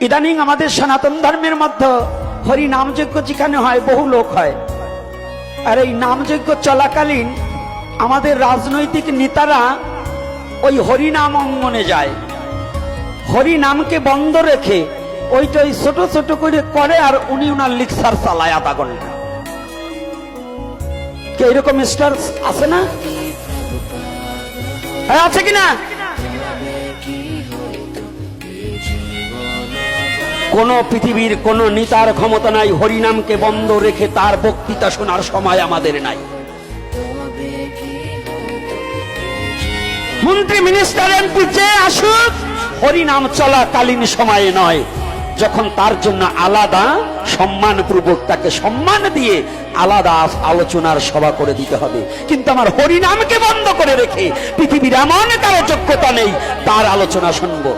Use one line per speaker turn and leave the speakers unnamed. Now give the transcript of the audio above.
ইদানিং আমাদের সনাতন ধর্মের মধ্যে হরি নামযজ্ঞ যেখানে হয় বহু লোক হয়, আর এই নামযজ্ঞ চলাকালীন আমাদের রাজনৈতিক নেতারা ওই হরিনাম অঙ্গনে যায়, হরি নামকে বন্ধ রেখে ওইটাই ছোট ছোট করে করে, আর উনি উনার লিকসার চালায় আধা ঘন্টা। কে এরকম স্টার আছে না? হ্যাঁ আছে কিনা? কোন পৃথিবীর কোন নেতার ক্ষমতা নাই হরিনামকে বন্ধ রেখে তার বক্তৃতা শোনার সময় আমাদের নাই। মন্ত্রী মিনিস্টার এমপি যে আসুক, হরিনাম চলাকালীন সময়ে নয়, যখন তার জন্য আলাদা সম্মানপূর্বক তাকে সম্মান দিয়ে আলাদা আলোচনার সভা করে দিতে হবে। কিন্তু আমার হরিনামকে বন্ধ করে রেখে পৃথিবীর এমন কারো যোগ্যতা নেই তার আলোচনা শুনবো।